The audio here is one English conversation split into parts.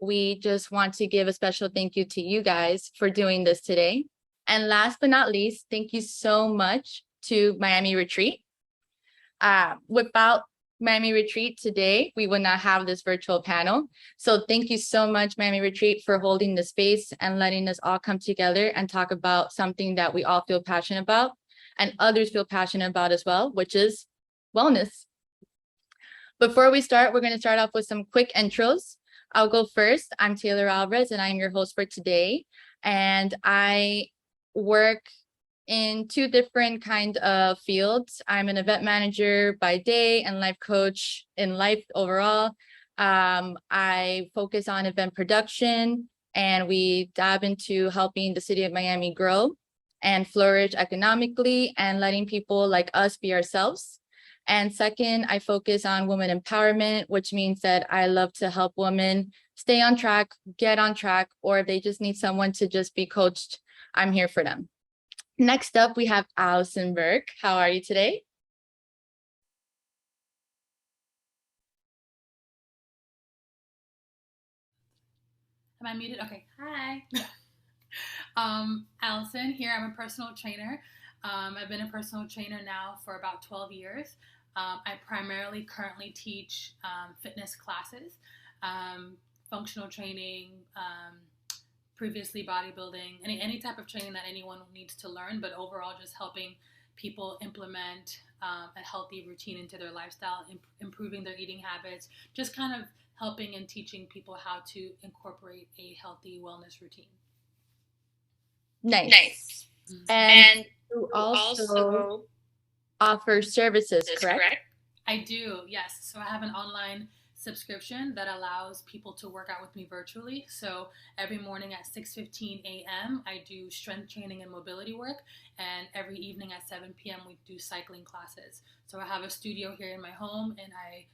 we just want to give a special thank you to you guys for doing this today. And last but not least, thank you so much to Miami Retreat. Without Miami Retreat today, we would not have this virtual panel. So thank you so much, Miami Retreat, for holding the space and letting us all come together and talk about something that we all feel passionate about and others feel passionate about as well, which is wellness. Before we start, we're going to start off with some quick intros. I'll go first. I'm Tayler Alverez, and I'm your host for today. And I work in two different kind of fields. I'm an event manager by day and life coach in life overall. I focus on event production, and we dive into helping the city of Miami grow and flourish economically and letting people like us be ourselves. And second, I focus on women empowerment, which means that I love to help women stay on track, get on track, or if they just need someone to just be coached, I'm here for them. Next up, we have Allison Burke. How are you today? Am I muted? Okay. Hi. Allison here. I'm a personal trainer. I've been a personal trainer now for about 12 years. I primarily currently teach fitness classes, functional training, previously bodybuilding, any type of training that anyone needs to learn, but overall just helping people implement a healthy routine into their lifestyle, improving their eating habits, just kind of helping and teaching people how to incorporate a healthy wellness routine. Nice. And you also offer services, correct? I do, yes. So I have an online subscription that allows people to work out with me virtually. So every morning at 6:15 a.m. I do strength training and mobility work, and every evening at 7 p.m. we do cycling classes. So I have a studio here in my home, and I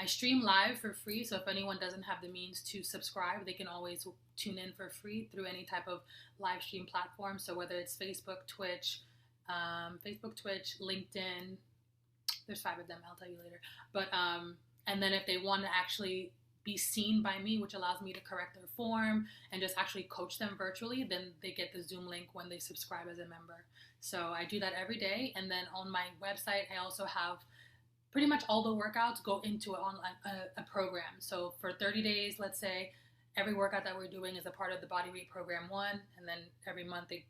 stream live for free. So if anyone doesn't have the means to subscribe, they can always tune in for free through any type of live stream platform. So whether it's Facebook, Twitch, LinkedIn, there's 5 of them, I'll tell you later. But and then if they want to actually be seen by me, which allows me to correct their form and just actually coach them virtually, then they get the Zoom link when they subscribe as a member. So I do that every day. And then on my website, I also have pretty much all the workouts go into a program. So for 30 days, let's say, every workout that we're doing is a part of the Body Weight Program 1, and then every month it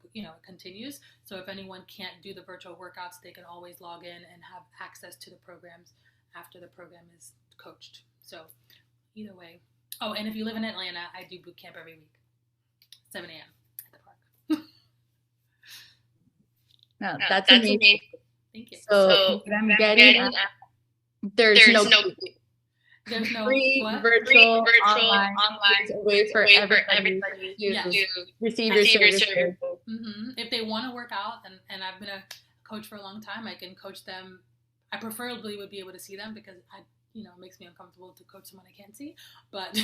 continues. So if anyone can't do the virtual workouts, they can always log in and have access to the programs after the program is coached. So either way. Oh, and if you live in Atlanta, I do boot camp every week, 7 a.m. at the park. No, that's amazing. Thank you. So what I'm getting there's no free virtual online way for everybody to receive your services. Mm-hmm. If they want to work out, and I've been a coach for a long time, I can coach them. I preferably would be able to see them because it makes me uncomfortable to coach someone I can't see. But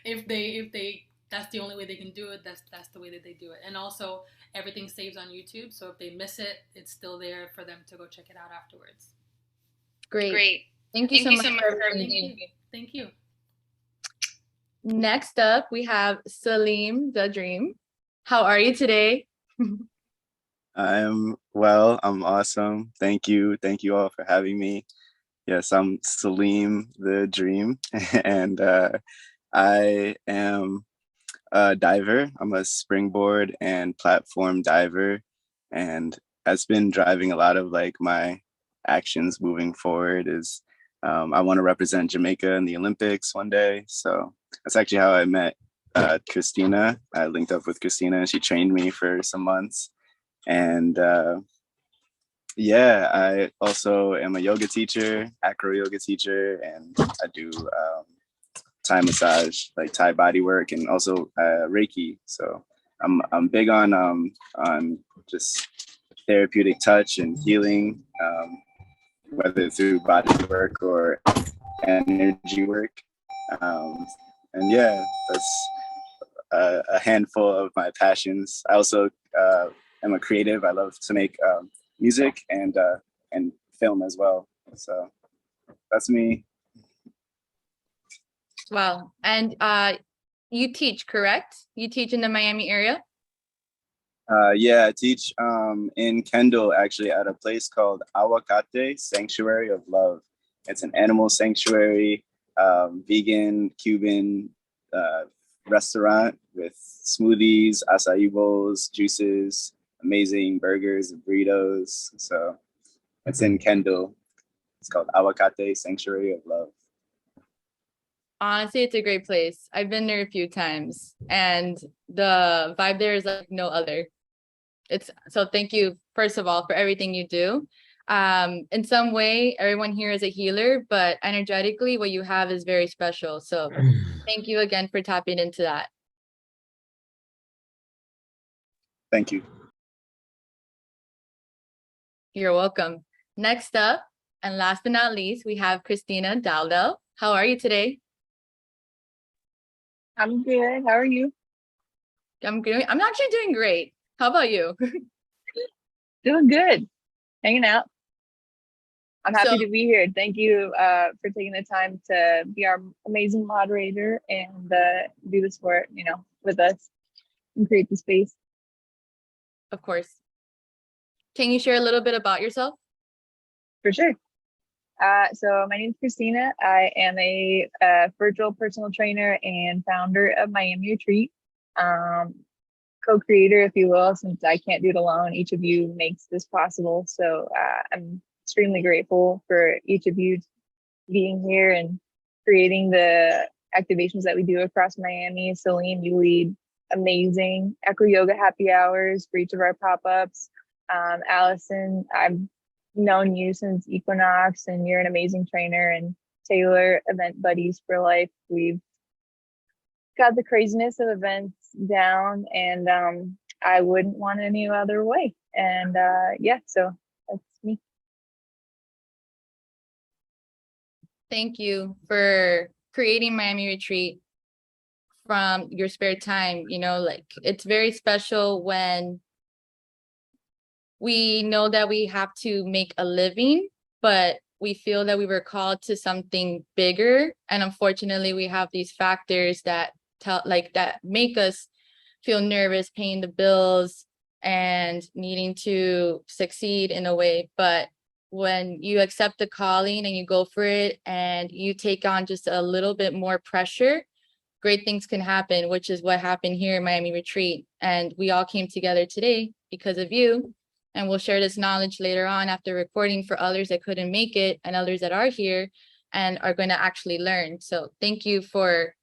if they that's the only way they can do it, that's the way that they do it. And also everything saves on YouTube, so if they miss it, it's still there for them to go check it out afterwards. Great. Thank you so much for everything. Thank you. Next up, we have Salim, the Dream. How are you today? I'm well. I'm awesome. Thank you. Thank you all for having me. Yes, I'm Salim, the Dream, and I am a diver. I'm a springboard and platform diver, and that's been driving a lot of my actions moving forward. Is I want to represent Jamaica in the Olympics one day. So that's actually how I met Krystina. I linked up with Krystina, and she trained me for some months. And I also am a yoga teacher, AcroYoga teacher, and I do Thai massage, like Thai body work, and also Reiki. So I'm big on just therapeutic touch and healing, whether through body work or energy work. And that's a handful of my passions. I also am a creative. I love to make music and film as well. So that's me. Wow. And you teach, correct? You teach in the Miami area? Yeah, I teach in Kendall, actually, at a place called Aguacate Sanctuary of Love. It's an animal sanctuary, vegan, Cuban restaurant with smoothies, acai bowls, juices, amazing burgers, burritos. So it's in Kendall. It's called Aguacate Sanctuary of Love. Honestly, it's a great place. I've been there a few times and the vibe there is like no other. So thank you, first of all, for everything you do. In some way, everyone here is a healer, but energetically, what you have is very special. So thank you again for tapping into that. Thank you. You're welcome. Next up, and last but not least, we have Krystina Dowdell. How are you today? I'm good. How are you? I'm actually doing great. How about you? Doing good. Hanging out. I'm happy So- to be here. Thank you for taking the time to be our amazing moderator and do this work, with us and create the space. Of course. Can you share a little bit about yourself? For sure. So my name is Krystina. I am a virtual personal trainer and founder of Miami Retreat. Co-creator, if you will, since I can't do it alone. Each of you makes this possible. So I'm extremely grateful for each of you being here and creating the activations that we do across Miami. Salim, you lead amazing AcroYoga happy hours for each of our pop-ups. Allison, I've known you since Equinox and you're an amazing trainer. And Tayler, event buddies for life. We've got the craziness of events down and I wouldn't want any other way. And so that's me. Thank you for creating Miami Retreat from your spare time. Like it's very special when we know that we have to make a living, but we feel that we were called to something bigger. And unfortunately, we have these factors that make us feel nervous paying the bills and needing to succeed in a way. But when you accept the calling and you go for it and you take on just a little bit more pressure, great things can happen, which is what happened here in Miami Retreat. And we all came together today because of you. And we'll share this knowledge later on after recording for others that couldn't make it and others that are here and are going to actually learn. So thank you for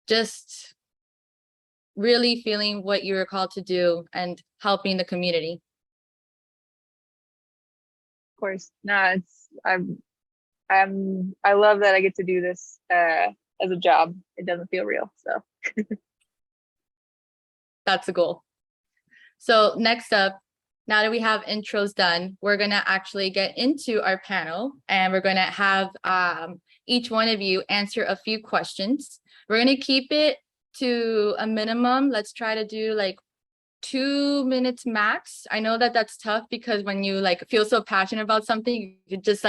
just really feeling what you were called to do and helping the community. Of course. No, I love that I get to do this as a job. It doesn't feel real. So that's the goal. So next up, now that we have intros done, we're going to actually get into our panel and we're going to have each one of you answer a few questions. We're going to keep it to a minimum. Let's try to do like 2 minutes max. I know that that's tough because when you feel so passionate about something, you just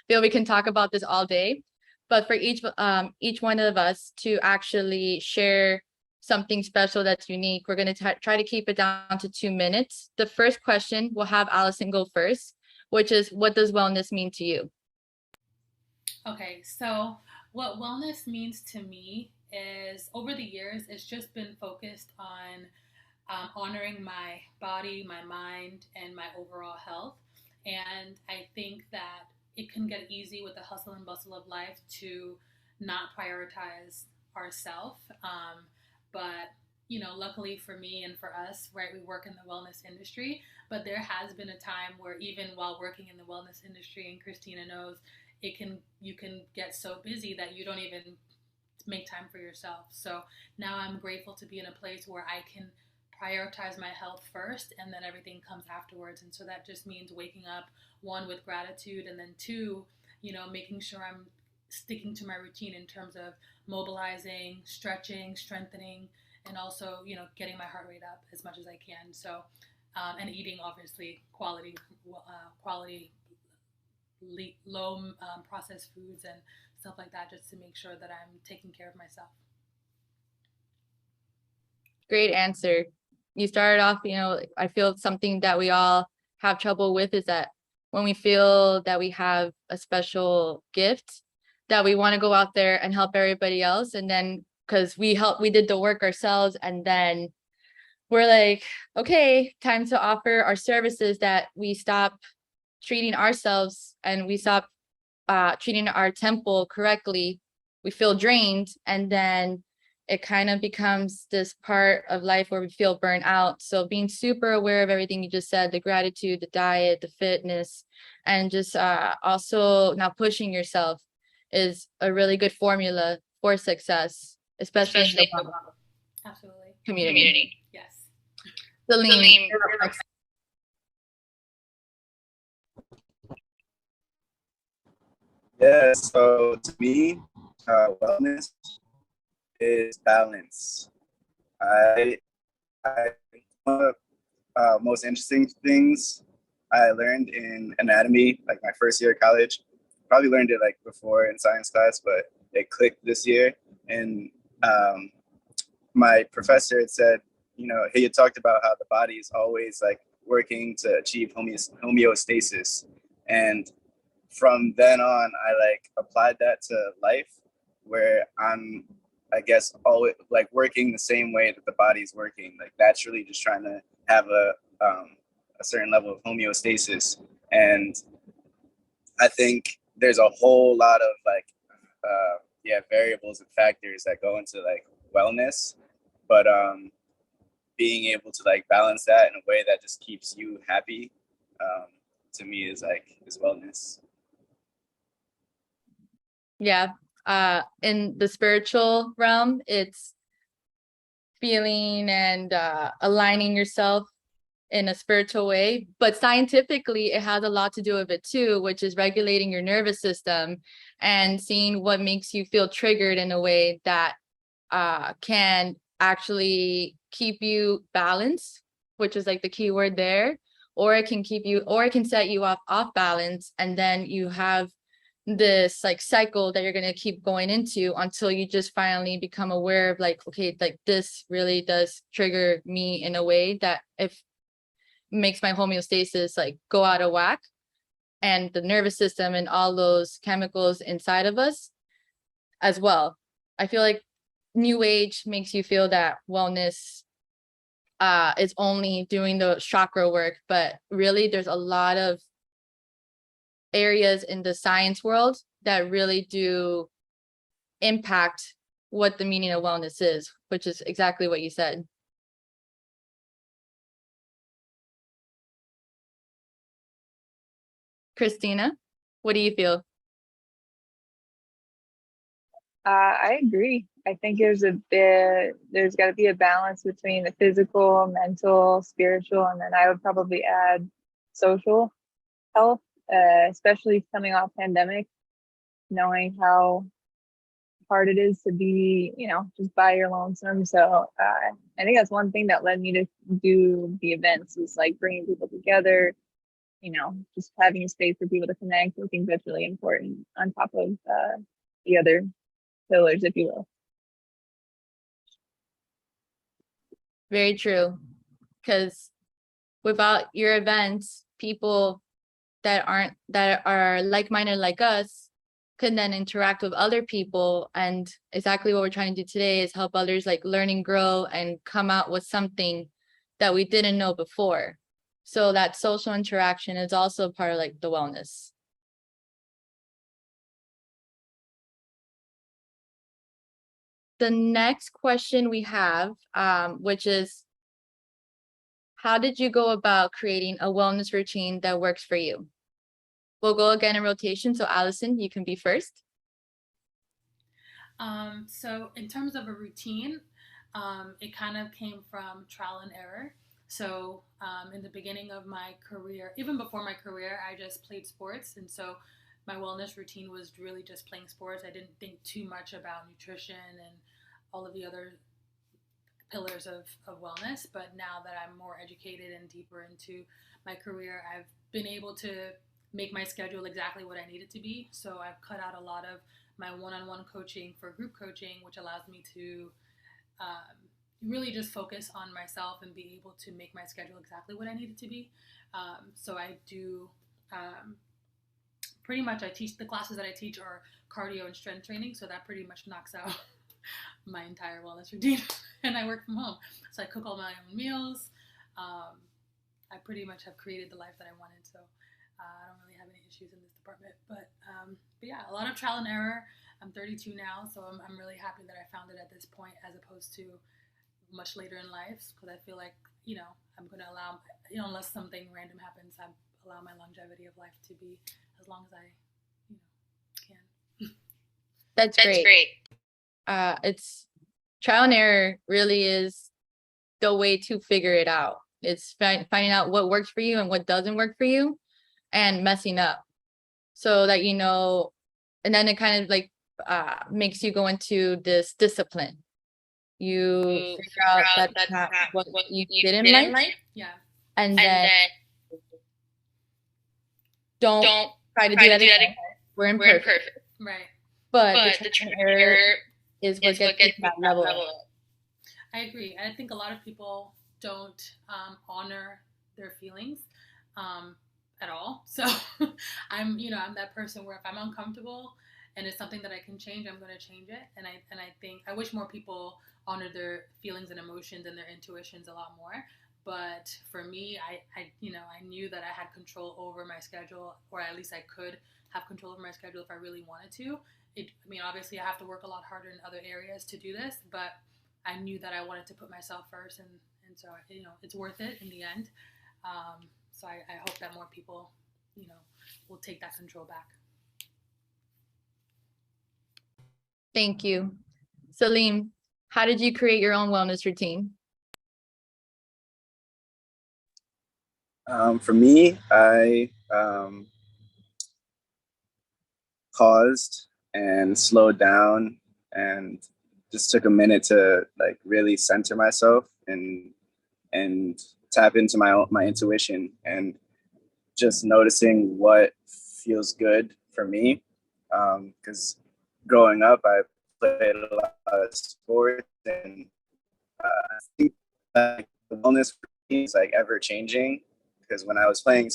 feel we can talk about this all day. But for each one of us to actually share something special that's unique, we're going to try to keep it down to 2 minutes. The first question, we'll have Allison go first, which is, what does wellness mean to you? Okay, so what wellness means to me is, over the years, it's just been focused on honoring my body, my mind, and my overall health. And I think that it can get easy with the hustle and bustle of life to not prioritize ourselves. But luckily for me and for us, right, we work in the wellness industry, but there has been a time where even while working in the wellness industry, and Krystina knows, you can get so busy that you don't even make time for yourself. So now I'm grateful to be in a place where I can prioritize my health first and then everything comes afterwards. And so that just means waking up, one, with gratitude, and then two, making sure I'm sticking to my routine in terms of mobilizing, stretching, strengthening, and also, getting my heart rate up as much as I can. So, and eating obviously quality, low processed foods and stuff like that, just to make sure that I'm taking care of myself. Great answer. You started off, I feel something that we all have trouble with is that when we feel that we have a special gift, that we want to go out there and help everybody else. And then because we did the work ourselves, and then we're like, okay, time to offer our services, that we stop treating ourselves and we stop treating our temple correctly. We feel drained, and then it kind of becomes this part of life where we feel burnt out. So being super aware of everything you just said, the gratitude, the diet, the fitness, and just also not pushing yourself is a really good formula for success, especially in the Absolutely. community. Yes. Salim, Yeah, so to me, wellness is balance. One of the most interesting things I learned in anatomy, like my first year of college, probably learned it like before in science class, but it clicked this year. And my professor had said, he had talked about how the body is always like working to achieve homeostasis. And from then on, I like applied that to life, where I'm, I guess, always like working the same way that the body's working, like naturally just trying to have a certain level of homeostasis. And I think there's a whole lot of like, variables and factors that go into like wellness, but being able to like balance that in a way that just keeps you happy, to me is wellness. Yeah. In the spiritual realm, it's feeling and aligning yourself in a spiritual way, but scientifically it has a lot to do with it too, which is regulating your nervous system and seeing what makes you feel triggered in a way that can actually keep you balanced, which is like the key word there, or it can set you off balance, and then you have this like cycle that you're going to keep going into until you just finally become aware of like, okay, like this really does trigger me in a way that if makes my homeostasis like go out of whack, and the nervous system and all those chemicals inside of us as well. I feel like new age makes you feel that wellness is only doing the chakra work, but really there's a lot of areas in the science world that really do impact what the meaning of wellness is, which is exactly what you said. Krystina, what do you feel? I agree. I think there's got to be a balance between the physical, mental, spiritual, and then I would probably add social health, especially coming off pandemic, knowing how hard it is to be, just by your lonesome. So I think that's one thing that led me to do the events, is like bringing people together, just having a space for people to connect. I think that's really important on top of the other pillars, if you will. Very true. Because without your events, people that are like-minded like us can then interact with other people. And exactly what we're trying to do today is help others like learn and grow and come out with something that we didn't know before. So that social interaction is also part of like the wellness. The next question we have, which is, how did you go about creating a wellness routine that works for you? We'll go again in rotation. So Allison, you can be first. So in terms of a routine, it kind of came from trial and error. So in the beginning of my career, even before my career, I just played sports. And so my wellness routine was really just playing sports. I didn't think too much about nutrition and all of the other pillars of wellness. But now that I'm more educated and deeper into my career, I've been able to make my schedule exactly what I need it to be. So I've cut out a lot of my one-on-one coaching for group coaching, which allows me to really just focus on myself and be able to make my schedule exactly what I need it to be. So I do pretty much, I teach the classes that I teach are cardio and strength training. So that pretty much knocks out my entire wellness routine. And I work from home. So I cook all my own meals. I pretty much have created the life that I wanted. So I don't really have any issues in this department. But yeah, a lot of trial and error. I'm 32 now, so I'm really happy that I found it at this point as opposed to much later in life, because I feel like, I'm going to allow, unless something random happens, I allow my longevity of life to be as long as I, can. That's great. It's trial and error really is the way to figure it out. It's finding out what works for you and what doesn't work for you and messing up so that, and then it kind of like makes you go into this discipline. You figure out that's not what you didn't like. Yeah. And then don't try to do that again. We're imperfect. Right. But the trial and error is what gets you to that level. I agree. I think a lot of people don't honor their feelings at all. So I'm that person where if I'm uncomfortable and it's something that I can change, I'm going to change it. And I think I wish more people honor their feelings and emotions and their intuitions a lot more. But for me, I knew that I had control over my schedule, or at least I could have control over my schedule if I really wanted to. Obviously I have to work a lot harder in other areas to do this, but I knew that I wanted to put myself first, and so it's worth it in the end. So I hope that more people will take that control back. Thank you. Salim, how did you create your own wellness routine? For me, I paused and slowed down and just took a minute to like really center myself and tap into my intuition and just noticing what feels good for me. Because growing up, I played a lot of sports, and I think like the wellness routine is like ever changing. Because when I was playing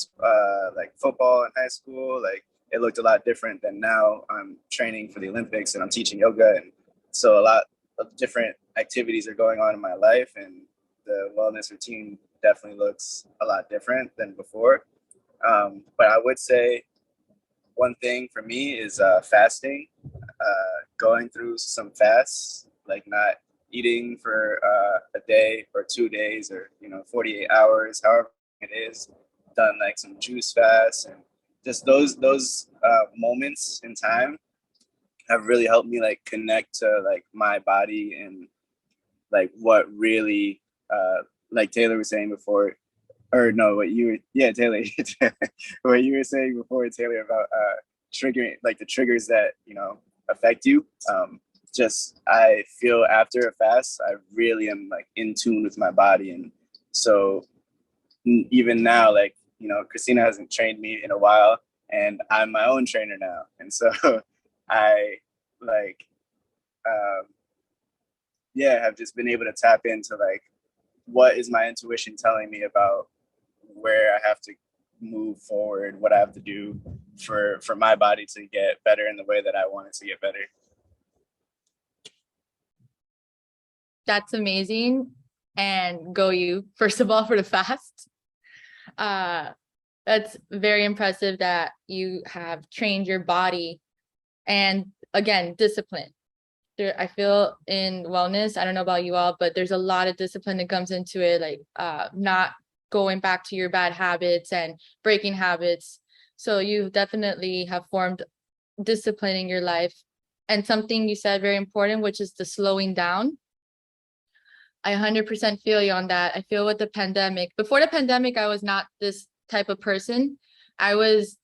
like football in high school, like it looked a lot different than now. I'm training for the Olympics and I'm teaching yoga, and so a lot of different activities are going on in my life, and the wellness routine definitely looks a lot different than before. But I would say one thing for me is fasting, going through some fasts, like not eating for a day or 2 days or 48 hours, however it is, done like some juice fasts, and just those moments in time have really helped me like connect to like my body and like what really like Tayler was saying before, or no, Tayler, what you were saying before, Tayler, about triggering, like the triggers that affect you. Just I feel after a fast, I really am like in tune with my body, and so even now, like Krystina hasn't trained me in a while, and I'm my own trainer now, and so I like have just been able to tap into like what is my intuition telling me about where I have to move forward, what I have to do for my body to get better in the way that I want it to get better. That's amazing. And go you, first of all, for the fast. That's very impressive that you have trained your body, and again, discipline. I feel in wellness, I don't know about you all, but there's a lot of discipline that comes into it, like not going back to your bad habits and breaking habits. So you definitely have formed discipline in your life. And something you said very important, which is the slowing down. I 100% feel you on that. I feel with the pandemic. Before the pandemic, I was not this type of person. I was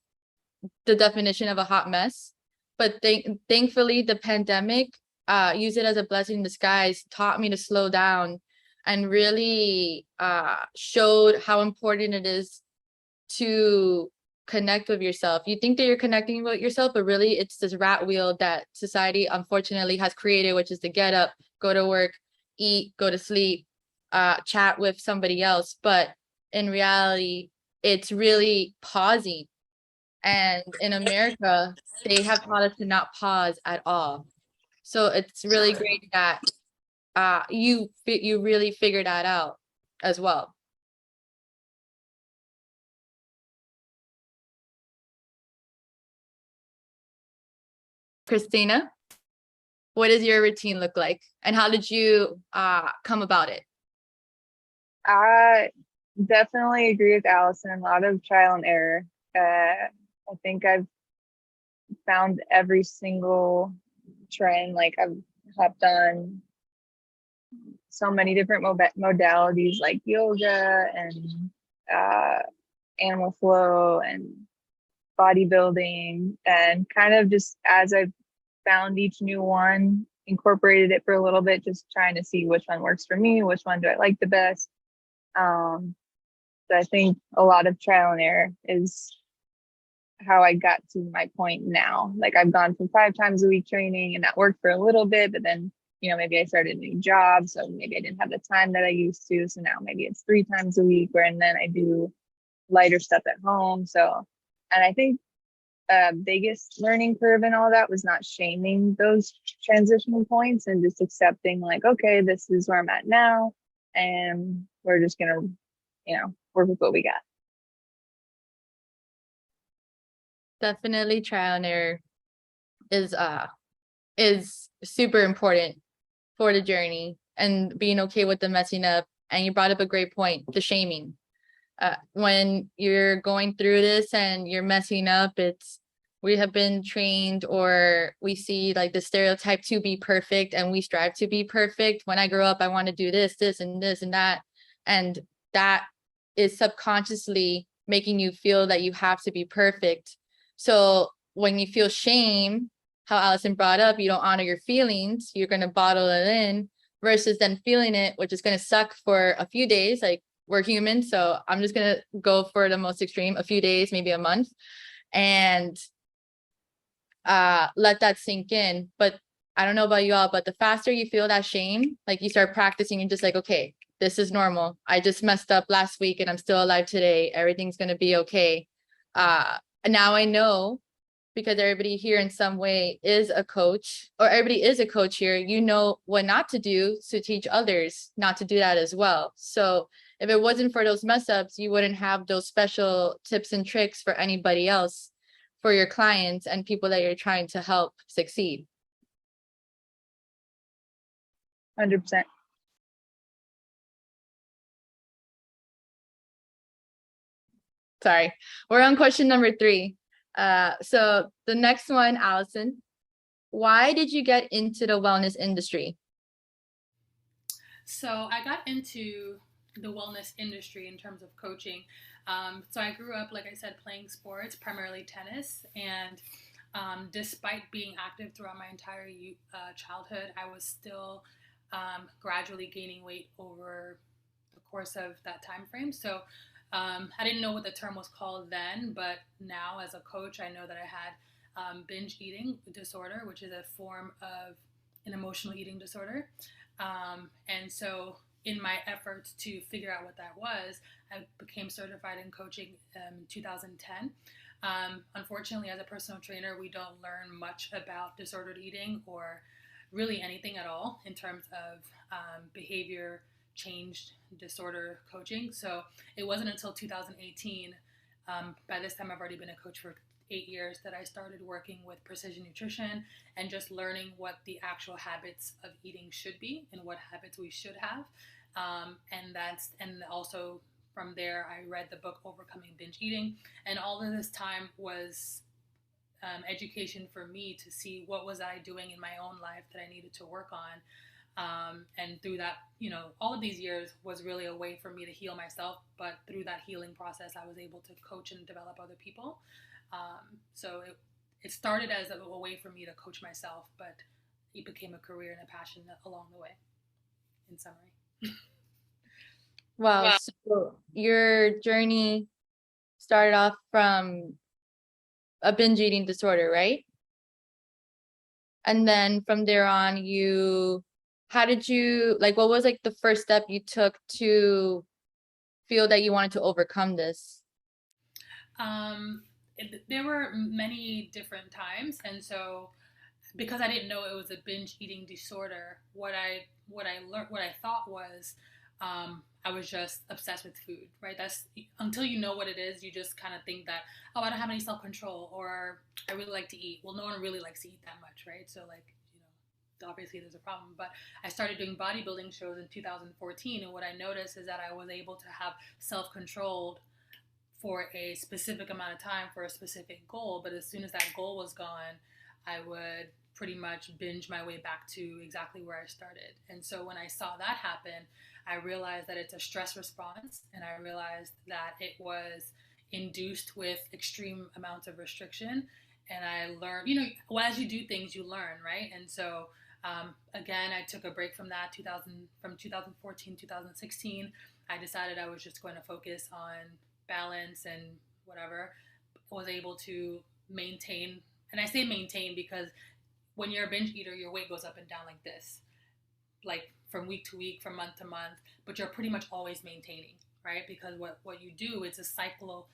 the definition of a hot mess. But thankfully, the pandemic, use it as a blessing in disguise, taught me to slow down and really showed how important it is to connect with yourself. You think that you're connecting with yourself, but really it's this rat wheel that society unfortunately has created, which is to get up, go to work, eat, go to sleep, chat with somebody else. But in reality, it's really pausing. And in America, they have taught us to not pause at all. So it's really great that you really figured that out as well. Krystina, what does your routine look like, and how did you come about it? I definitely agree with Allison. A lot of trial and error. I think I've found every single trend. Like I've done so many different modalities like yoga and animal flow and bodybuilding, and kind of just as I've found each new one, incorporated it for a little bit, just trying to see which one works for me, which one do I like the best. So I think a lot of trial and error is how I got to my point now. Like I've gone from 5 times a week training, and that worked for a little bit, but then, you know, maybe I started a new job, so maybe I didn't have the time that I used to. So now maybe it's 3 times a week, and then I do lighter stuff at home. So, and I think biggest learning curve and all that was not shaming those transitional points and just accepting like, okay, this is where I'm at now, and we're just gonna, you know, work with what we got. Definitely trial and error is super important for the journey, and being okay with the messing up. And you brought up a great point, the shaming. When you're going through this and you're messing up, we have been trained, or we see like the stereotype to be perfect, and we strive to be perfect. When I grow up, I want to do this, this, and this, and that. And that is subconsciously making you feel that you have to be perfect. So when you feel shame, how Allison brought up, you don't honor your feelings, you're going to bottle it in, versus then feeling it, which is going to suck for a few days. Like, we're human, so I'm just going to go for the most extreme, a few days, maybe a month, and let that sink in. But I don't know about you all, but the faster you feel that shame, like you start practicing and just like, okay, this is normal. I just messed up last week and I'm still alive today. Everything's going to be okay. And now I know, because everybody here in some way is a coach, or everybody is a coach here, you know what not to do to teach others not to do that as well. So if it wasn't for those mess ups, you wouldn't have those special tips and tricks for anybody else, for your clients and people that you're trying to help succeed. 100%. Sorry, we're on question number 3. So the next one, Allison, why did you get into the wellness industry? So I got into the wellness industry in terms of coaching. So I grew up, like I said, playing sports, primarily tennis. And despite being active throughout my entire childhood, I was still gradually gaining weight over the course of that time frame. So I didn't know what the term was called then, but now as a coach, I know that I had binge eating disorder, which is a form of an emotional eating disorder. And so in my efforts to figure out what that was, I became certified in coaching in 2010. Unfortunately, as a personal trainer, we don't learn much about disordered eating or really anything at all in terms of behavior change disorder coaching. So it wasn't until 2018, by this time I've already been a coach for 8 years, that I started working with precision nutrition and just learning what the actual habits of eating should be and what habits we should have. And also from there, I read the book Overcoming Binge Eating. And all of this time was education for me to see what was I doing in my own life that I needed to work on. And through that, all of these years was really a way for me to heal myself. But through that healing process, I was able to coach and develop other people. So it started as a way for me to coach myself, but it became a career and a passion along the way, in summary. Wow. So your journey started off from a binge eating disorder, right? And then from there on, you how did you, like, what was like the first step you took to feel that you wanted to overcome this? There were many different times, and so because I didn't know it was a binge eating disorder, what I learned, what I thought was, I was just obsessed with food, right? That's until you know what it is, you just kind of think that, oh, I don't have any self control, or I really like to eat. Well, no one really likes to eat that much, right? So like, obviously there's a problem. But I started doing bodybuilding shows in 2014, and what I noticed is that I was able to have self controlled for a specific amount of time for a specific goal. But as soon as that goal was gone, I would pretty much binge my way back to exactly where I started. And so when I saw that happen, I realized that it's a stress response, and I realized that it was induced with extreme amounts of restriction. And I learned, well, as you do things, you learn, right? And so again, I took a break from that from 2014, 2016. I decided I was just going to focus on balance and whatever. Was able to maintain, and I say maintain because when you're a binge eater, your weight goes up and down like this, like from week to week, from month to month, but you're pretty much always maintaining, right? Because what you do, it's a cycle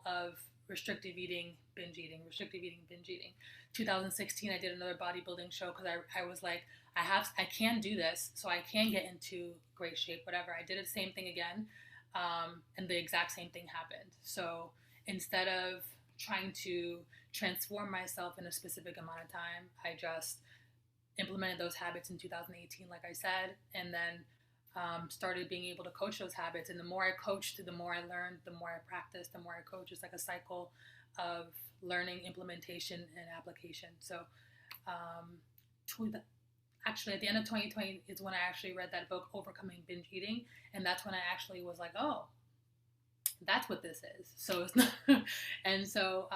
of restrictive eating, binge eating, restrictive eating, binge eating. 2016, I did another bodybuilding show because I was like, I can do this, so I can get into great shape, whatever. I did the same thing again, and the exact same thing happened. So instead of trying to transform myself in a specific amount of time, I just implemented those habits in 2018, like I said, and then started being able to coach those habits. And the more I coached, the more I learned, the more I practiced, the more I coached. It's like a cycle of learning, implementation, and application. So actually, at the end of 2020 is when I actually read that book, Overcoming Binge Eating. And that's when I actually was like, oh, that's what this is. So it's not, and so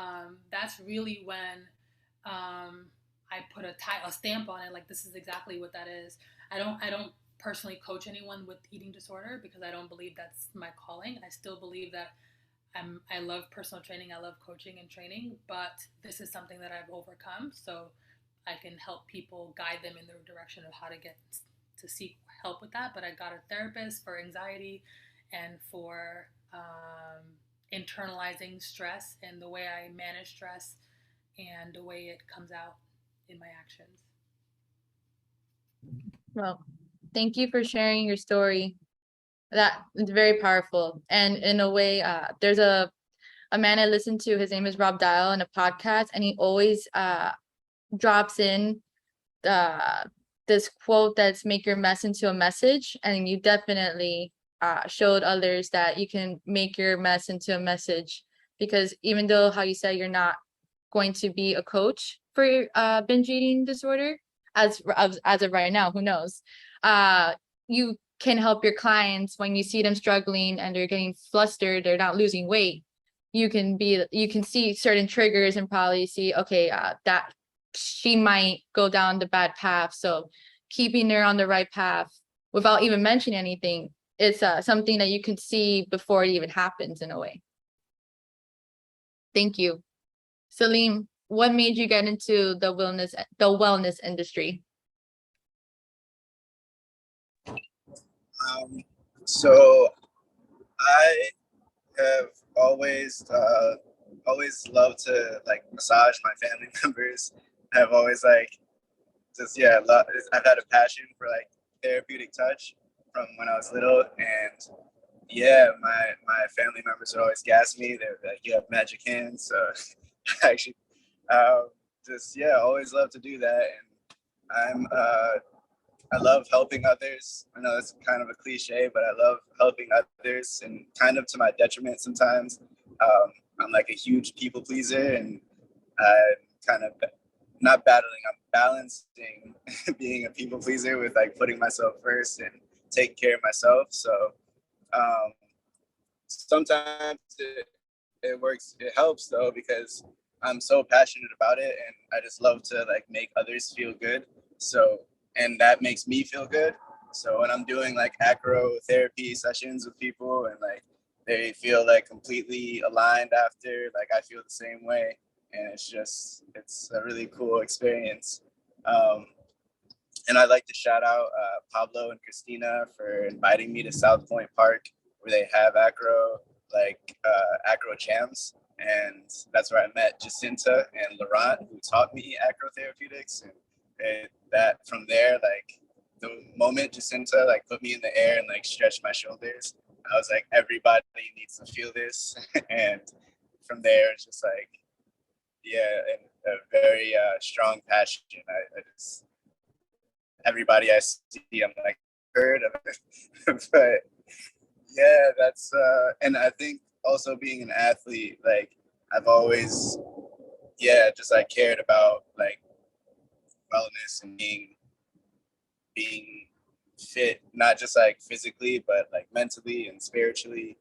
that's really when I put a stamp on it. Like, this is exactly what that is. I don't personally coach anyone with eating disorder because I don't believe that's my calling. I still believe that I love personal training. I love coaching and training, but this is something that I've overcome. So I can help people, guide them in the direction of how to seek help with that. But I got a therapist for anxiety and for internalizing stress and the way I manage stress and the way it comes out in my actions. Well, thank you for sharing your story. That is very powerful. And in a way, there's a man I listen to, his name is Rob Dial, in a podcast, and he always drops in this quote that's make your mess into a message. And you definitely showed others that you can make your mess into a message, because even though, how you said, you're not going to be a coach for binge eating disorder as of right now, who knows, you can help your clients when you see them struggling and they're getting flustered, they're not losing weight. You can see certain triggers and probably see, okay, that she might go down the bad path. So keeping her on the right path without even mentioning anything, it's something that you can see before it even happens, in a way. Thank you. Salim, what made you get into the wellness industry? So I have always loved to like massage my family members. I've always I've had a passion for like therapeutic touch from when I was little, and yeah, my family members would always gas me. They're like, "You have magic hands." So actually, always love to do that, and I love helping others. I know that's kind of a cliche, but I love helping others, and kind of to my detriment sometimes. I'm like a huge people pleaser, and I'm kind of not battling, I'm balancing being a people pleaser with like putting myself first and taking care of myself. So sometimes it works, it helps though, because I'm so passionate about it, and I just love to like make others feel good. So, and that makes me feel good. So when I'm doing like acro therapy sessions with people, and like they feel like completely aligned after, like I feel the same way, and it's a really cool experience. And I'd like to shout out Pablo and Krystina for inviting me to South Point Park, where they have acro jams. And that's where I met Jacinta and Laurent, who taught me acro therapeutics. And that from there, like the moment Jacinta like put me in the air and like stretched my shoulders, I was like, everybody needs to feel this. And from there, it's just like, yeah, and a very strong passion. I just, everybody I see, I'm like, heard of it. But yeah, that's, and I think also being an athlete, like, I've always, yeah, just like cared about like wellness and being fit, not just like physically, but like mentally and spiritually.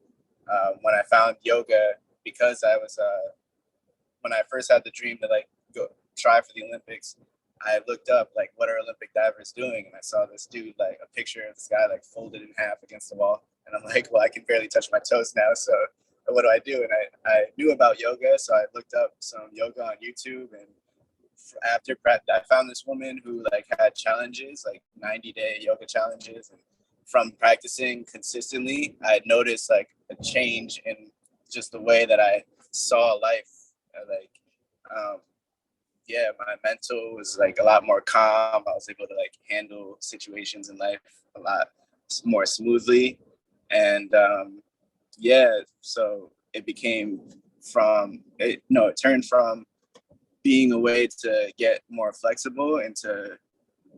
When I found yoga, because I was when I first had the dream to like go try for the Olympics, I looked up like what are Olympic divers doing, and I saw this dude like a picture of this guy like folded in half against the wall, and I'm like, well, I can barely touch my toes now, so what do I do? And I knew about yoga, so I looked up some yoga on YouTube, and after practice, I found this woman who like had challenges, like 90-day yoga challenges, and from practicing consistently, I had noticed like a change in just the way that I saw life. Like, yeah, my mental was like a lot more calm. I was able to like handle situations in life a lot more smoothly, and yeah, so it became from it. No, it turned from being a way to get more flexible into,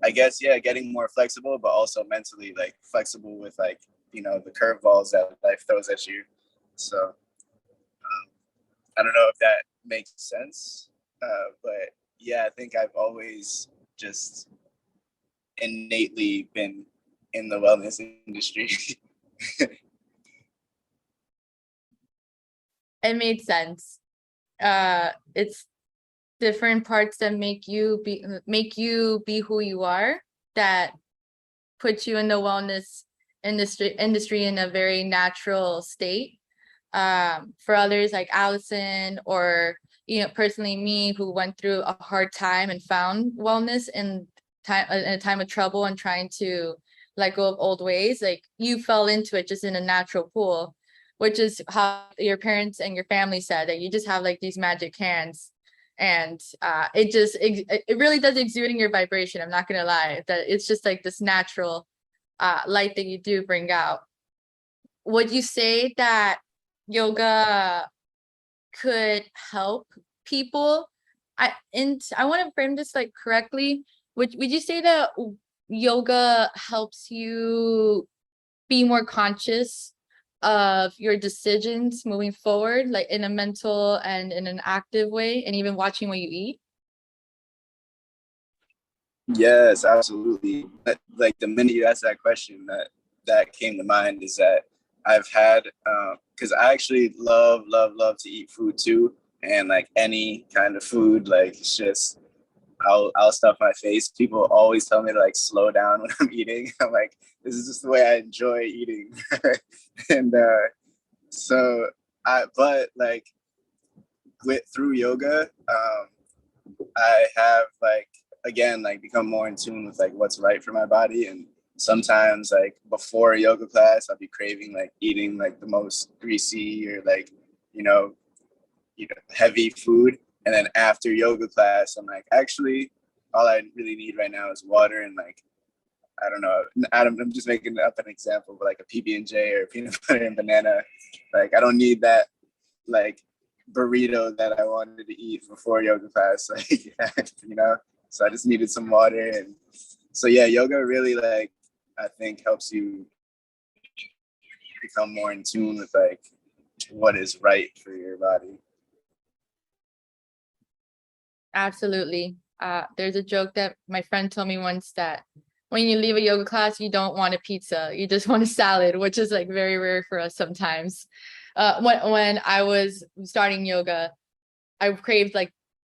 I guess, yeah, getting more flexible, but also mentally like flexible with like, you know, the curveballs that life throws at you. So I don't know if that makes sense, but yeah, I think I've always just innately been in the wellness industry. It made sense. It's different parts that make you be who you are, that put you in the wellness industry in a very natural state. For others like Allison, or personally me, who went through a hard time and found wellness in a time of trouble and trying to let go of old ways, like you fell into it just in a natural pool, which is how your parents and your family said that you just have like these magic hands. And it really does exude in your vibration. I'm not gonna lie, that it's just like this natural light that you do bring out. Would you say that yoga could help people? I want to frame this like correctly. Would you say that yoga helps you be more conscious of your decisions moving forward, like in a mental and in an active way, and even watching what you eat? Yes, absolutely. Like the minute you asked that question, that came to mind is that I've had, because I actually love to eat food too, and like any kind of food, like it's just I'll stuff my face. People always tell me to like slow down when I'm eating. I'm like, this is just the way I enjoy eating, and so but like through yoga, I have like again like become more in tune with like what's right for my body. And sometimes like before a yoga class, I'll be craving like eating like the most greasy or like you know heavy food, and then after yoga class I'm like, actually all I really need right now is water and like I don't know, I'm just making up an example, but like a PB&J or peanut butter and banana. Like I don't need that like burrito that I wanted to eat before yoga class. Like, you know, so I just needed some water. And so, yeah, yoga really like, I think helps you become more in tune with like what is right for your body. Absolutely. There's a joke that my friend told me once, that when you leave a yoga class, you don't want a pizza, you just want a salad, which is like very rare for us sometimes. When I was starting yoga, I craved like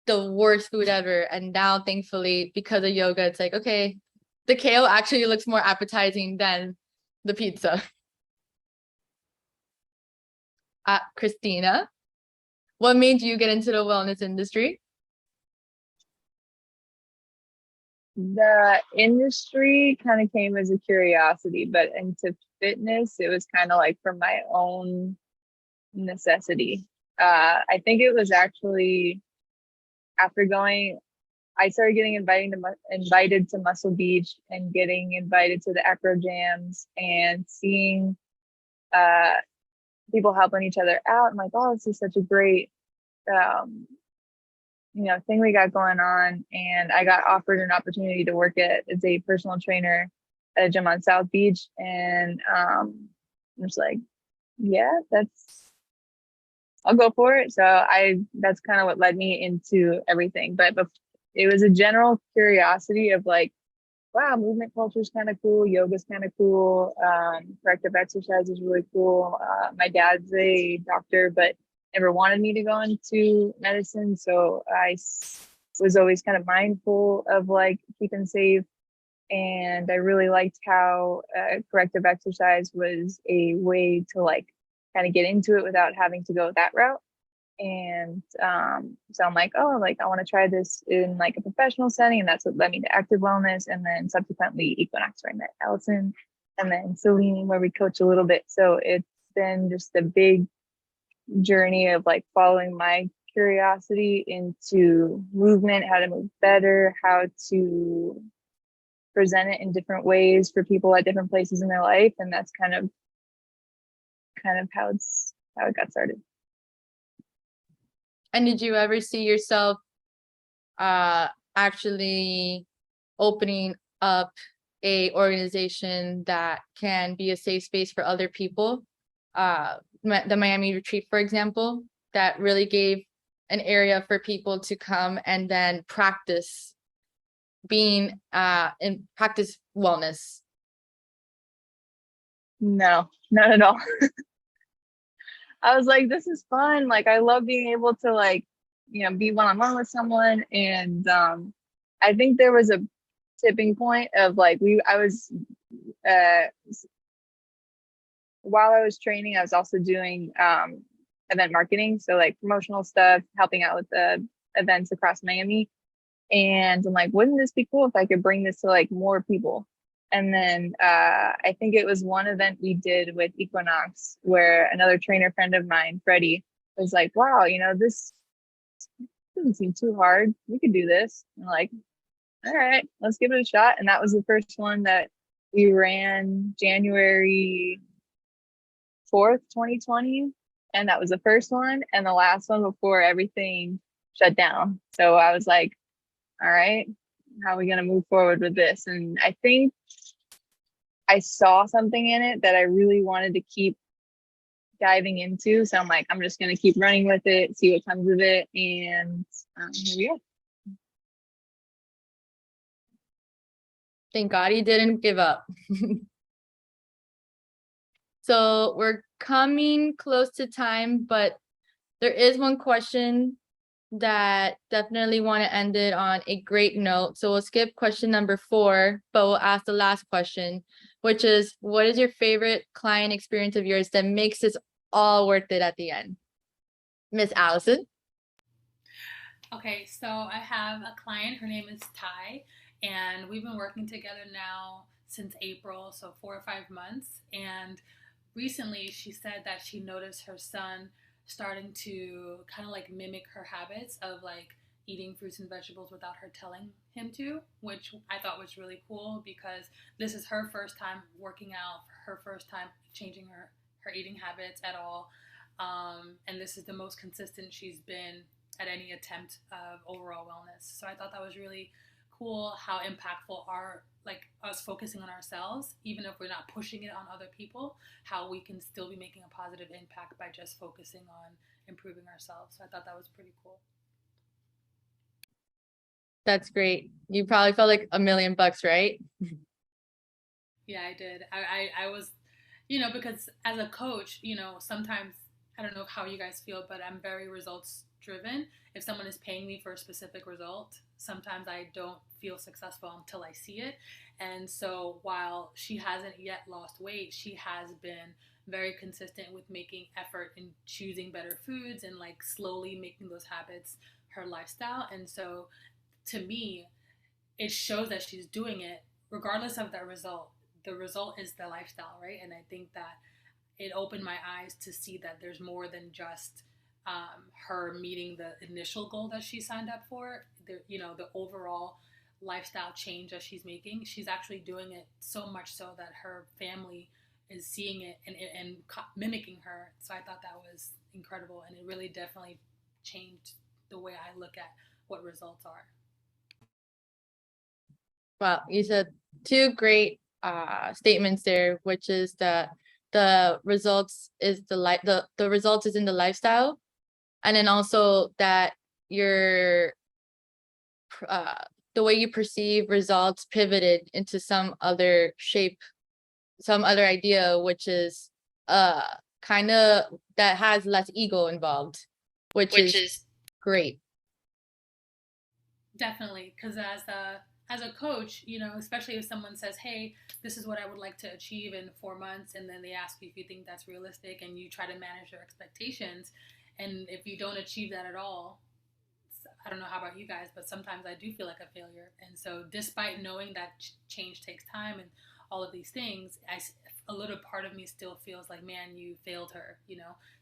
the worst food ever. And now, thankfully, because of yoga, it's like, okay, the kale actually looks more appetizing than the pizza. Krystina, what made you get into the wellness industry? The industry kind of came as a curiosity, but into fitness, it was kind of like for my own necessity. I think it was actually after going, I started getting invited to Muscle Beach and getting invited to the Acro Jams and seeing people helping each other out. I'm like, oh, this is such a great thing we got going on. And I got offered an opportunity to work as a personal trainer at a gym on South Beach. And I'm just like, yeah, I'll go for it. So that's kind of what led me into everything. But it was a general curiosity of like, wow, movement culture is kind of cool. Yoga's kind of cool. Corrective exercise is really cool. My dad's a doctor, but never wanted me to go into medicine. So I was always kind of mindful of like keeping safe. And I really liked how corrective exercise was a way to like kind of get into it without having to go that route. And so I'm like, oh, like I want to try this in like a professional setting. And that's what led me to active wellness. And then subsequently Equinox, where I met Allison, and then Salim, where we coach a little bit. So it's been just a big journey of like following my curiosity into movement, how to move better, how to present it in different ways for people at different places in their life. And that's kind of how it got started. And did you ever see yourself actually opening up a organization that can be a safe space for other people? The Miami retreat, for example, that really gave an area for people to come and then practice practice wellness. No, not at all. I was like, this is fun. Like, I love being able to like, be one-on-one with someone. And I think there was a tipping point of like, while I was training, I was also doing event marketing. So like promotional stuff, helping out with the events across Miami. And I'm like, wouldn't this be cool if I could bring this to like more people? And then I think it was one event we did with Equinox where another trainer friend of mine, Freddie, was like, wow, this doesn't seem too hard. We could do this. And I'm like, all right, let's give it a shot. And that was the first one that we ran January 4th, 2020. And that was the first one and the last one before everything shut down. So I was like, all right, how are we going to move forward with this? And I think I saw something in it that I really wanted to keep diving into. So I'm like, I'm just going to keep running with it, see what comes of it. And here we go. Thank God he didn't give up. So we're coming close to time, but there is one question that definitely want to end it on a great note. So we'll skip question number 4, but we'll ask the last question, which is, what is your favorite client experience of yours that makes this all worth it at the end? Miss Allison? Okay, so I have a client, her name is Ty, and we've been working together now since April, so 4 or 5 months. And recently she said that she noticed her son starting to kind of like mimic her habits of like eating fruits and vegetables without her telling him to, which I thought was really cool because this is her first time working out, her first time changing her eating habits at all. And this is the most consistent she's been at any attempt of overall wellness. So I thought that was really cool how impactful our like us focusing on ourselves, even if we're not pushing it on other people, how we can still be making a positive impact by just focusing on improving ourselves. So I thought that was pretty cool. That's great. You probably felt like $1 million, right? Yeah, I did. I was, because as a coach, sometimes I don't know how you guys feel, but I'm very results driven. If someone is paying me for a specific result, sometimes I don't feel successful until I see it. And so while she hasn't yet lost weight, she has been very consistent with making effort in choosing better foods and like slowly making those habits her lifestyle. And so to me, it shows that she's doing it regardless of the result. The result is the lifestyle, right? And I think that it opened my eyes to see that there's more than just her meeting the initial goal that she signed up for. The overall lifestyle change that she's making. She's actually doing it so much so that her family is seeing it and mimicking her. So I thought that was incredible, and it really definitely changed the way I look at what results are. Well, you said two great statements there, which is that the results is the results is in the lifestyle, and then also that your the way you perceive results pivoted into some other shape, some other idea, which is kind of that has less ego involved, which is great. Definitely, because as a coach, especially if someone says, hey, this is what I would like to achieve in 4 months, and then they ask you if you think that's realistic, and you try to manage their expectations, and if you don't achieve that at all, I don't know how about you guys, but sometimes I do feel like a failure. And so despite knowing that change takes time and all of these things, a little part of me still feels like, man, you failed her,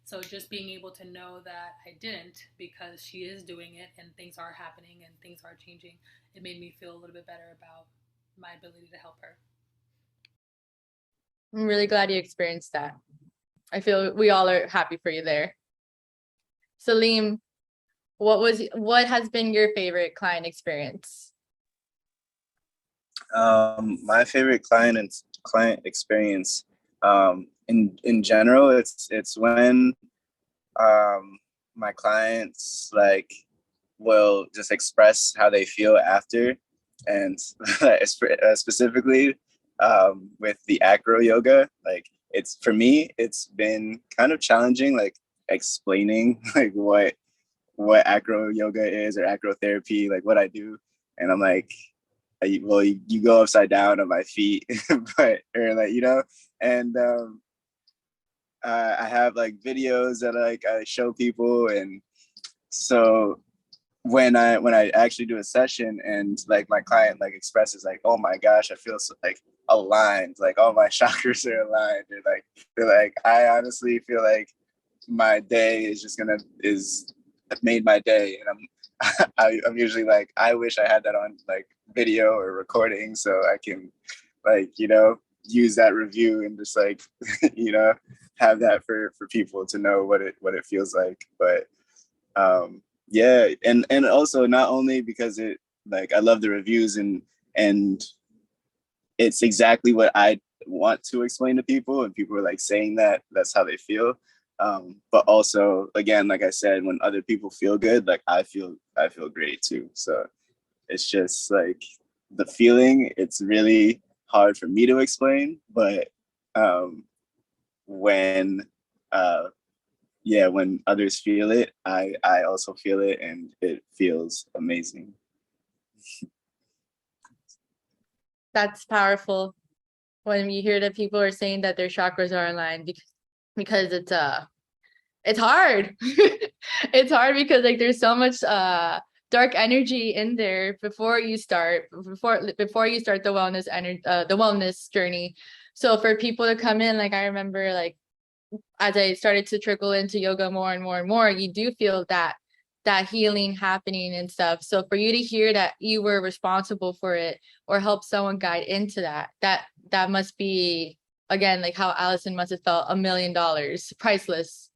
So just being able to know that I didn't, because she is doing it and things are happening and things are changing, it made me feel a little bit better about my ability to help her. I'm really glad you experienced that. I feel we all are happy for you there. Salim, what has been your favorite client experience? My favorite client experience, in general, it's when my clients will just express how they feel after, and specifically with the AcroYoga, it's, for me, it's been kind of challenging, explaining what AcroYoga is, or acrotherapy, what I do. And I'm like, well, you go upside down on my feet, and I have videos that I show people. And so when I actually do a session and my client expresses oh my gosh, I feel so aligned, all my chakras are aligned, or they're I honestly feel my day is made my day. And I'm usually I wish I had that on video or recording, so I can use that review and just have that for people to know what it feels like. But yeah, and also, not only because it I love the reviews and it's exactly what I want to explain to people, and people are saying that's how they feel. But also, again, like I said, when other people feel good, I feel great too. So it's just the feeling, it's really hard for me to explain, but when others feel it, I also feel it, and it feels amazing. That's powerful when you hear that people are saying that their chakras are aligned, because it's hard. It's hard because there's so much dark energy in there before you start the wellness journey. So for people to come in, I remember as I started to trickle into yoga more and more and more, you do feel that healing happening and stuff. So for you to hear that you were responsible for it, or help someone guide into that must be, again, how Allison must have felt, $1 million, priceless.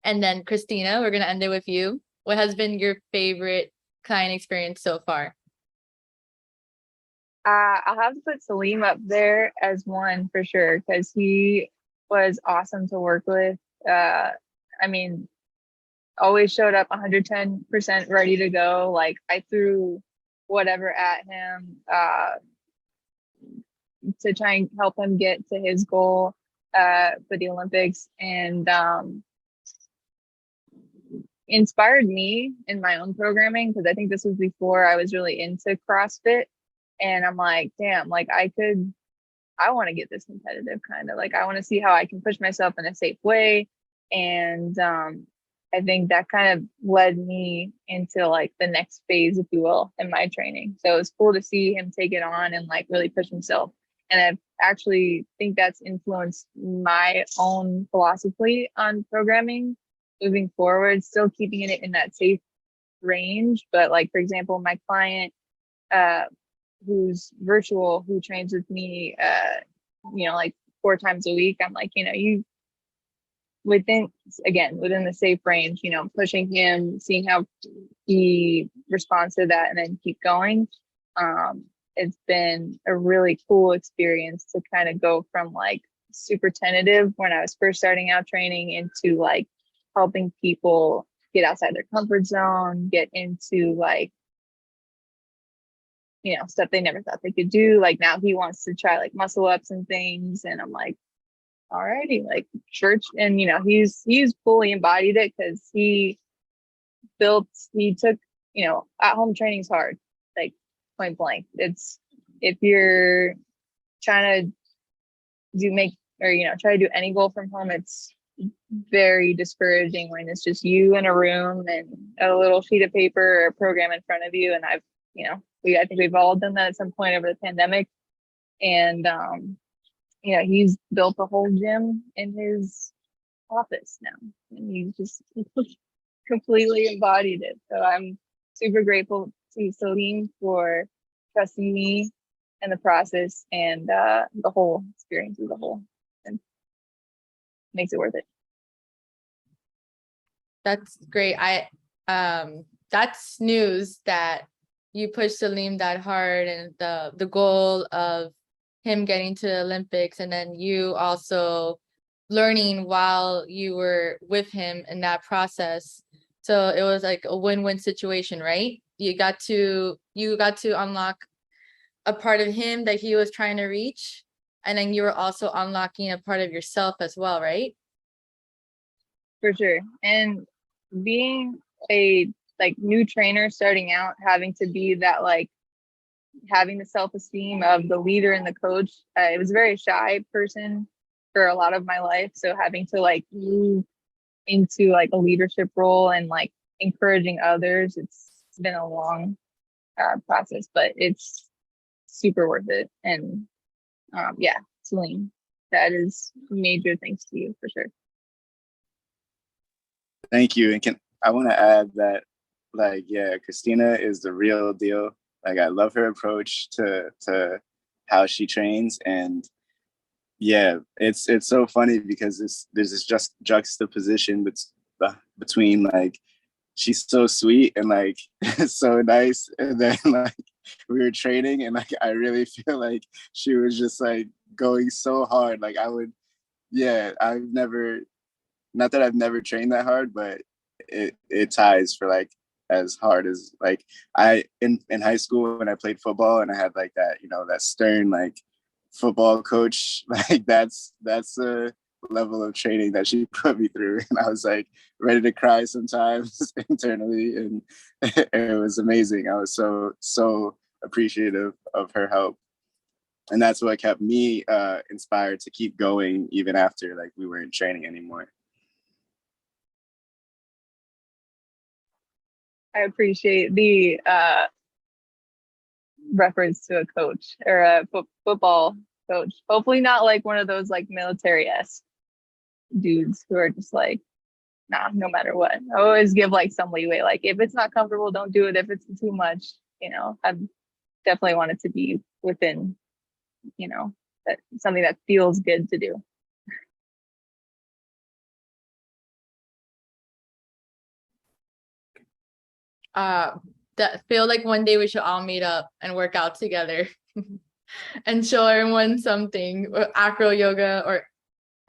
And then Krystina, we're going to end it with you. What has been your favorite client experience so far? I'll have to put Salim up there as one for sure, because he was awesome to work with. Always showed up 110% ready to go. I threw whatever at him to try and help him get to his goal for the Olympics, and inspired me in my own programming, because I think this was before I was really into CrossFit. And I'm like, damn, I want to get this competitive kind of I want to see how I can push myself in a safe way. And I think that kind of led me into like the next phase, if you will, in my training. So it's cool to see him take it on and like really push himself. And I actually think that's influenced my own philosophy on programming moving forward, still keeping it in that safe range. But like, for example, my client, who's virtual, who trains with me, like 4 times a week, I'm like, you within the safe range, pushing him, seeing how he responds to that, and then keep going. It's been a really cool experience to kind of go from like super tentative when I was first starting out training into like helping people get outside their comfort zone, get into like, stuff they never thought they could do. Like now he wants to try like muscle ups and things. And I'm like, alrighty, like church. And, he's fully embodied it because he took, at home training's hard, like point blank. It's, if you're trying to try to do any goal from home, it's very discouraging when it's just you in a room and a little sheet of paper or a program in front of you. And I think we've all done that at some point over the pandemic. And, he's built a whole gym in his office now, and he's just completely embodied it. So I'm super grateful to Salim for trusting me in the process and the whole experience as a whole, and makes it worth it. That's great. That's news that you pushed Salim that hard, and the goal of him getting to the Olympics, and then you also learning while you were with him in that process. So it was like a win-win situation, right? You got to unlock a part of him that he was trying to reach, and then you were also unlocking a part of yourself as well, right? For sure. And being a like new trainer starting out, having to be that like having the self-esteem of the leader and the coach. I was a very shy person for a lot of my life. So having to like move into like a leadership role and like encouraging others, it's been a long process, but it's super worth it. And Salim, that is major thanks to you for sure. Thank you. And I want to add that, like, yeah, Krystina is the real deal. Like, I love her approach to how she trains. And yeah, it's so funny because there's this just juxtaposition between like, she's so sweet and like so nice, and then like we were training and like I really feel like she was just like going so hard. Like I've never, not that I've never trained that hard, but it ties for like as hard as like in high school when I played football and I had like that, that stern like football coach, like that's a level of training that she put me through, and I was like ready to cry sometimes internally, and it was amazing. I was so appreciative of her help, and that's what kept me inspired to keep going even after like we weren't training anymore. I appreciate the reference to a coach or a football coach. Hopefully not like one of those like military-esque dudes who are just like, nah, no matter what. I always give like some leeway. Like if it's not comfortable, don't do it. If it's too much, I definitely want it to be within, that something that feels good to do. That feel like one day we should all meet up and work out together and show everyone something, AcroYoga or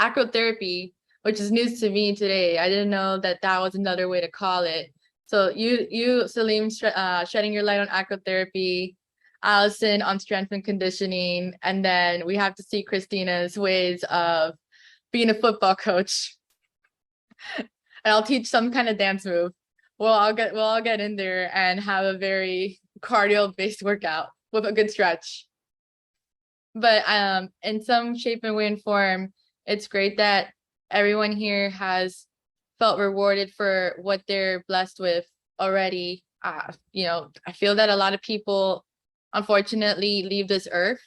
acrotherapy, which is news to me today. I didn't know that was another way to call it. So you Salim, shedding your light on acrotherapy, Allison on strength and conditioning, and then we have to see Krystina's ways of being a football coach. And I'll teach some kind of dance move. We'll all get in there and have a very cardio-based workout with a good stretch. But in some shape and way and form, it's great that everyone here has felt rewarded for what they're blessed with already. You know, I feel that a lot of people unfortunately leave this earth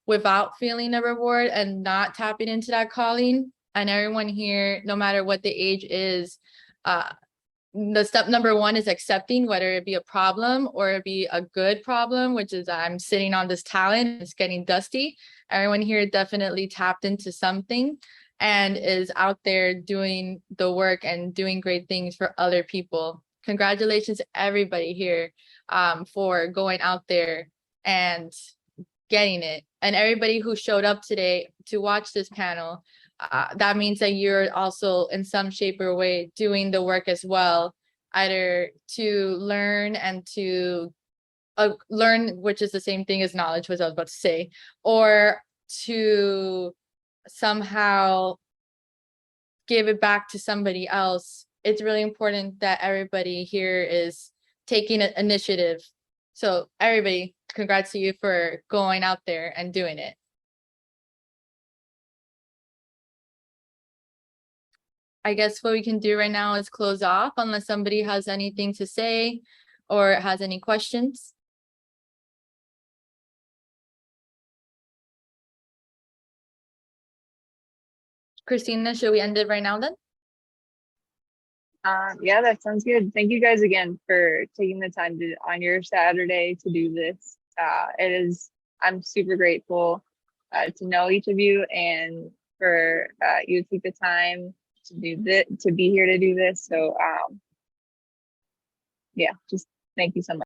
without feeling a reward and not tapping into that calling. And everyone here, no matter what the age is, the step number one is accepting, whether it be a problem or it be a good problem, which is I'm sitting on this talent, it's getting dusty. Everyone here definitely tapped into something and is out there doing the work and doing great things for other people. Congratulations to everybody here for going out there and getting it. And everybody who showed up today to watch this panel, that means that you're also in some shape or way doing the work as well, either to learn and to learn, which is the same thing as knowledge, was I was about to say, or to somehow give it back to somebody else. It's really important that everybody here is taking an initiative. So everybody, congrats to you for going out there and doing it. I guess what we can do right now is close off unless somebody has anything to say or has any questions. Krystina, should we end it right now then? Yeah, that sounds good. Thank you guys again for taking the time to on your Saturday to do this. I'm super grateful to know each of you and for you to take the time to do this, to be here to do this. So yeah, just thank you so much.